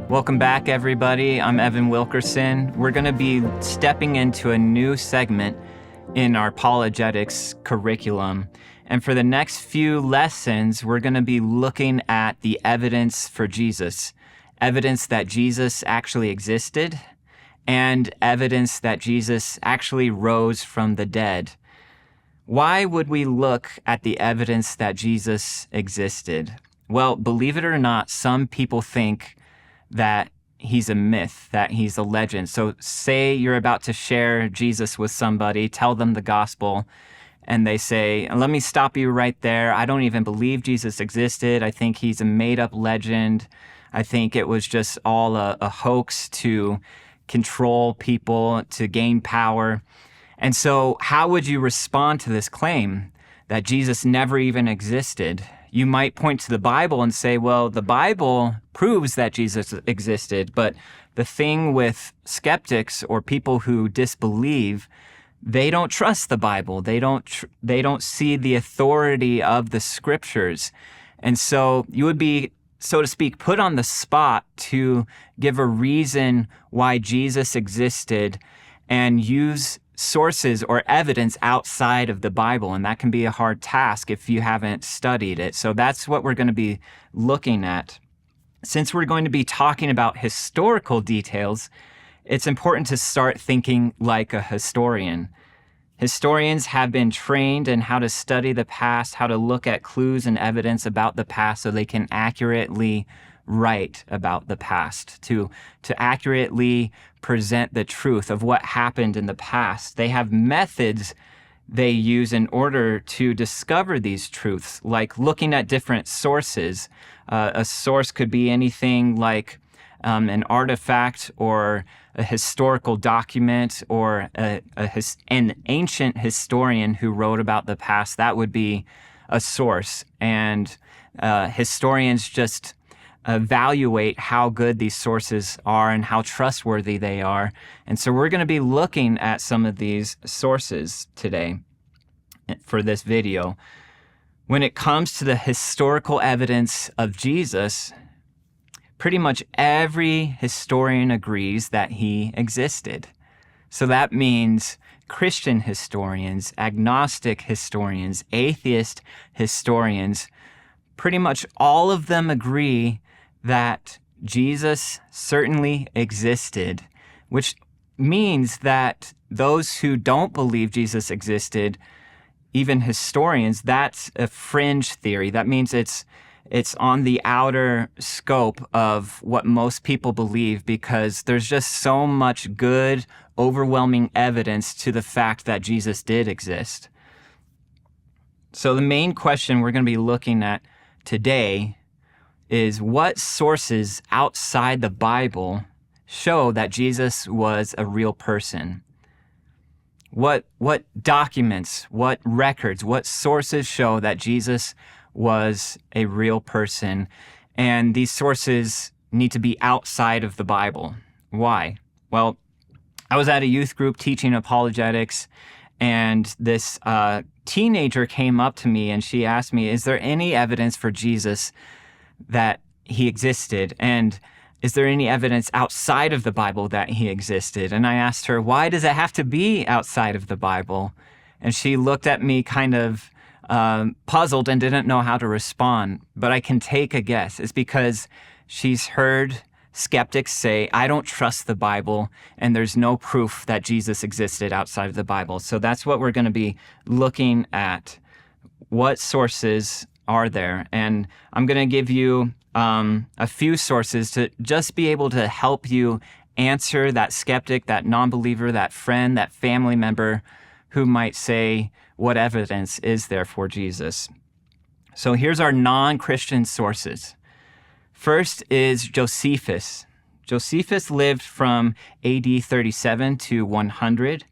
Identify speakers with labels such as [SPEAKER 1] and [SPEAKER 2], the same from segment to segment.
[SPEAKER 1] Welcome back, everybody. I'm Evan Wilkerson. We're going to be stepping into a new segment in our apologetics curriculum. And for the next few lessons, we're going to be looking at the evidence for Jesus, evidence that Jesus actually existed, and evidence that Jesus actually rose from the dead. Why would we look at the evidence that Jesus existed? Well, believe it or not, some people think that he's a myth, that he's a legend. So say you're about to share Jesus with somebody, tell them the gospel, and they say, let me stop you right there. I don't even believe Jesus existed. I think he's a made-up legend. I think it was just all a hoax to control people, to gain power. And so how would you respond to this claim that Jesus never even existed? You might point to the Bible and say, well, the Bible proves that Jesus existed, but the thing with skeptics or people who disbelieve, they don't trust the Bible. They don't see the authority of the scriptures. And so you would be, so to speak, put on the spot to give a reason why Jesus existed and use sources or evidence outside of the Bible, and that can be a hard task if you haven't studied it. So that's what we're going to be looking at. Since we're going to be talking about historical details, it's important to start thinking like a historian. Historians have been trained in how to study the past, how to look at clues and evidence about the past so they can accurately write about the past, to accurately present the truth of what happened in the past. They have methods they use in order to discover these truths, like looking at different sources. A source could be anything like an artifact or a historical document or an ancient historian who wrote about the past. That would be a source. And historians just evaluate how good these sources are and how trustworthy they are. And so we're going to be looking at some of these sources today for this video. When it comes to the historical evidence of Jesus, pretty much every historian agrees that he existed. So that means Christian historians, agnostic historians, atheist historians, pretty much all of them agree that Jesus certainly existed, which means that those who don't believe Jesus existed, even historians, that's a fringe theory. That means it's on the outer scope of what most people believe because there's just so much good, overwhelming evidence to the fact that Jesus did exist. So the main question we're going to be looking at today is what sources outside the Bible show that Jesus was a real person? What documents, what records, what sources show that Jesus was a real person? And these sources need to be outside of the Bible. Why? Well, I was at a youth group teaching apologetics, and this teenager came up to me and she asked me, is there any evidence for Jesus that he existed? And is there any evidence outside of the Bible that he existed? And I asked her, why does it have to be outside of the Bible? And she looked at me kind of puzzled and didn't know how to respond. But I can take a guess. It's because she's heard skeptics say, I don't trust the Bible, and there's no proof that Jesus existed outside of the Bible. So that's what we're going to be looking at. What sources are there? And I'm going to give you a few sources to just be able to help you answer that skeptic, that non-believer, that friend, that family member who might say, what evidence is there for Jesus? So here's our non-Christian sources. First is Josephus. Josephus lived from AD 37 to 100.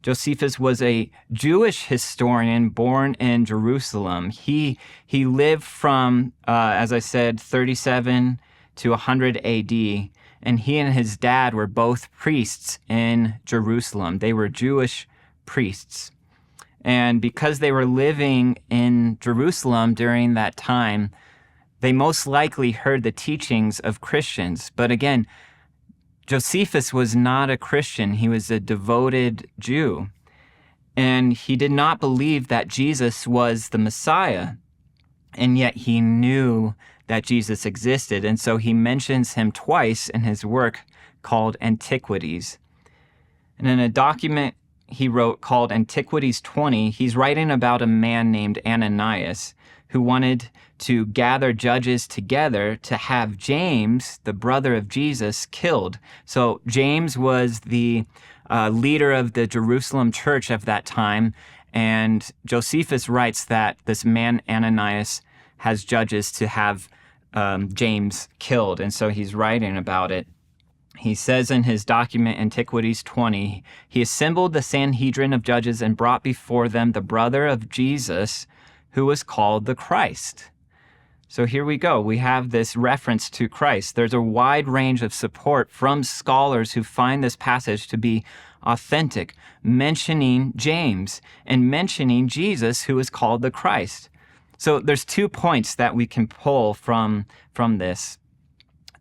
[SPEAKER 1] Josephus was a Jewish historian born in Jerusalem. He lived from, as I said, 37 to 100 AD, and he and his dad were both priests in Jerusalem. They were Jewish priests. And because they were living in Jerusalem during that time, They most likely heard the teachings of Christians. But again, Josephus was not a Christian. He was a devoted Jew. And he did not believe that Jesus was the Messiah. And yet he knew that Jesus existed. And so he mentions him twice in his work called Antiquities. And in a document he wrote called Antiquities 20, he's writing about a man named Ananias who wanted to gather judges together to have James, the brother of Jesus, killed. So James was the leader of the Jerusalem church of that time, and Josephus writes that this man Ananias has judges to have James killed, and so he's writing about it. He says in his document Antiquities 20, he assembled the Sanhedrin of judges and brought before them the brother of Jesus, who was called the Christ. So here we go. We have this reference to Christ. There's a wide range of support from scholars who find this passage to be authentic, mentioning James and mentioning Jesus, who is called the Christ. So there's 2 points that we can pull from this.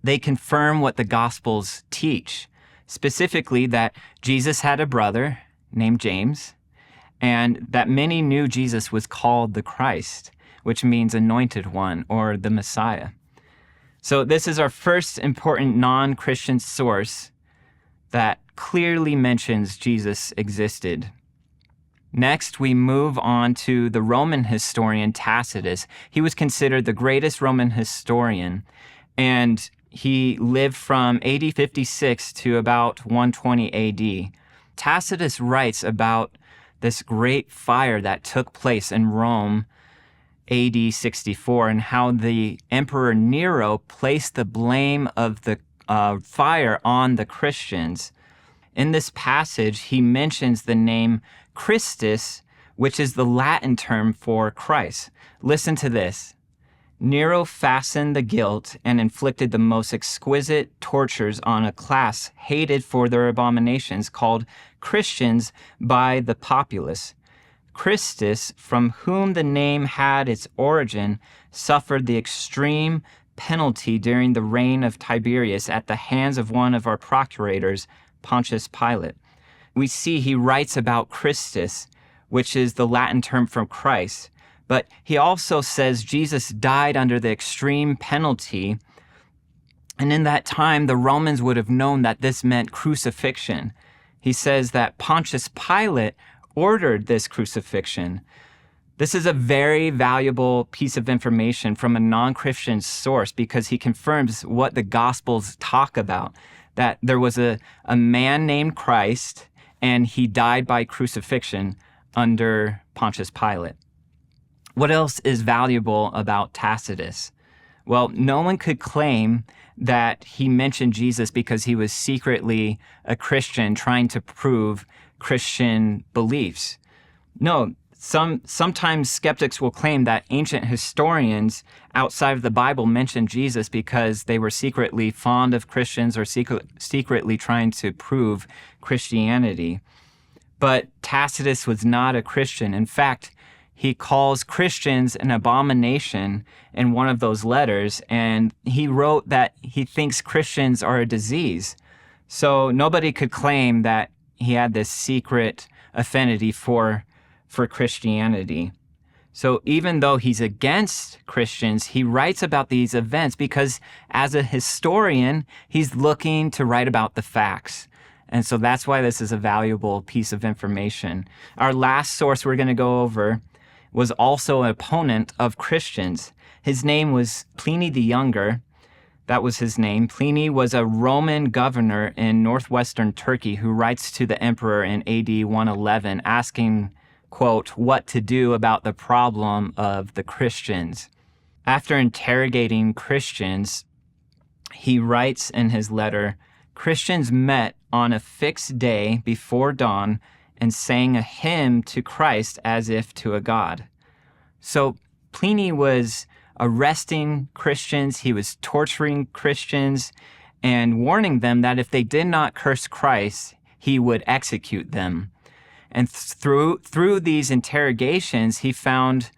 [SPEAKER 1] They confirm what the Gospels teach, specifically that Jesus had a brother named James, and that many knew Jesus was called the Christ, which means anointed one or the Messiah. So this is our first important non-Christian source that clearly mentions Jesus existed. Next, we move on to the Roman historian Tacitus. He was considered the greatest Roman historian, and he lived from AD 56 to about 120 AD. Tacitus writes about this great fire that took place in Rome AD 64 and how the Emperor Nero placed the blame of the fire on the Christians. In this passage, he mentions the name Christus, which is the Latin term for Christ. Listen to this. Nero fastened the guilt and inflicted the most exquisite tortures on a class hated for their abominations called Christians by the populace. Christus, from whom the name had its origin, suffered the extreme penalty during the reign of Tiberius at the hands of one of our procurators, Pontius Pilate. We see he writes about Christus, which is the Latin term for Christ, but he also says Jesus died under the extreme penalty, and in that time the Romans would have known that this meant crucifixion. He says that Pontius Pilate ordered this crucifixion. This is a very valuable piece of information from a non-Christian source because he confirms what the Gospels talk about, that there was a man named Christ and he died by crucifixion under Pontius Pilate. What else is valuable about Tacitus? Well, no one could claim that he mentioned Jesus because he was secretly a Christian trying to prove Christian beliefs. No, sometimes skeptics will claim that ancient historians outside of the Bible mentioned Jesus because they were secretly fond of Christians or secretly trying to prove Christianity. But Tacitus was not a Christian. In fact, he calls Christians an abomination in one of those letters, and he wrote that he thinks Christians are a disease. So nobody could claim that he had this secret affinity for Christianity. So even though he's against Christians, he writes about these events because as a historian, he's looking to write about the facts. And so that's why this is a valuable piece of information. Our last source we're going to go over was also an opponent of Christians. His name was Pliny the Younger. That was his name. Pliny was a Roman governor in northwestern Turkey who writes to the emperor in AD 111 asking, quote, what to do about the problem of the Christians. After interrogating Christians, he writes in his letter, Christians met on a fixed day before dawn and sang a hymn to Christ as if to a god. So Pliny was arresting Christians, he was torturing Christians, and warning them that if they did not curse Christ, he would execute them. And through these interrogations, he found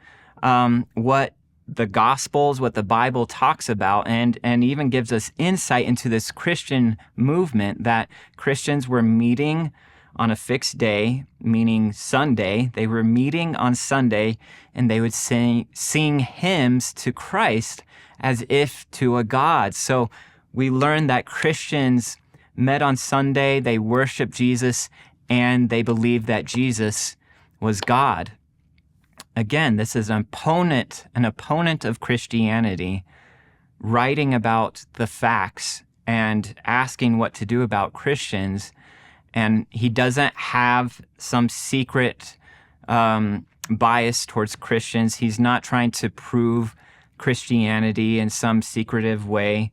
[SPEAKER 1] what the Gospels, what the Bible talks about, and even gives us insight into this Christian movement that Christians were meeting on a fixed day, meaning Sunday. They were meeting on Sunday, and they would sing hymns to Christ as if to a God. So we learn that Christians met on Sunday, they worshiped Jesus, and they believed that Jesus was God. Again, this is an opponent of Christianity, writing about the facts and asking what to do about Christians. And he doesn't have some secret bias towards Christians. He's not trying to prove Christianity in some secretive way.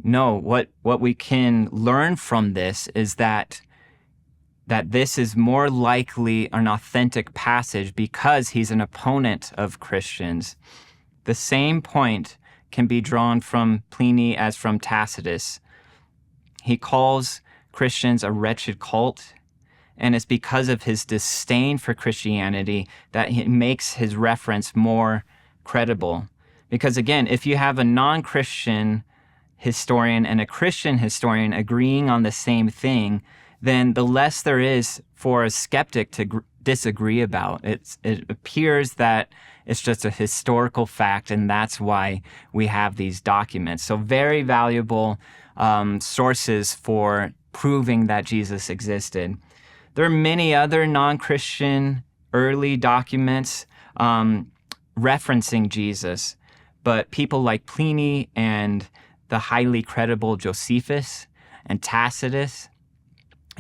[SPEAKER 1] No, what we can learn from this is that this is more likely an authentic passage because he's an opponent of Christians. The same point can be drawn from Pliny as from Tacitus. He calls Christians a wretched cult, and it's because of his disdain for Christianity that he makes his reference more credible. Because again, if you have a non-Christian historian and a Christian historian agreeing on the same thing, then the less there is for a skeptic to disagree about. It appears that it's just a historical fact, and that's why we have these documents. So very valuable sources for proving that Jesus existed. There are many other non-Christian early documents referencing Jesus, but people like Pliny and the highly credible Josephus and Tacitus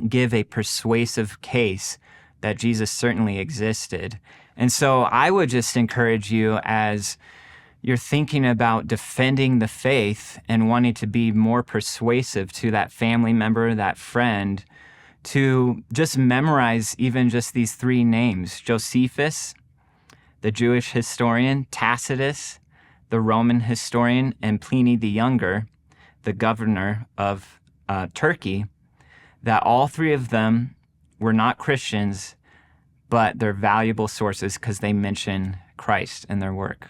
[SPEAKER 1] give a persuasive case that Jesus certainly existed. And so I would just encourage you, as you're thinking about defending the faith and wanting to be more persuasive to that family member, that friend, to just memorize even just these three names: Josephus, the Jewish historian; Tacitus, the Roman historian; and Pliny the Younger, the governor of Turkey. That all three of them were not Christians, but they're valuable sources because they mention Christ in their work.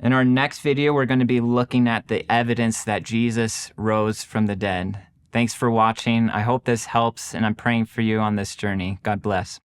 [SPEAKER 1] In our next video, we're going to be looking at the evidence that Jesus rose from the dead. Thanks for watching. I hope this helps, and I'm praying for you on this journey. God bless.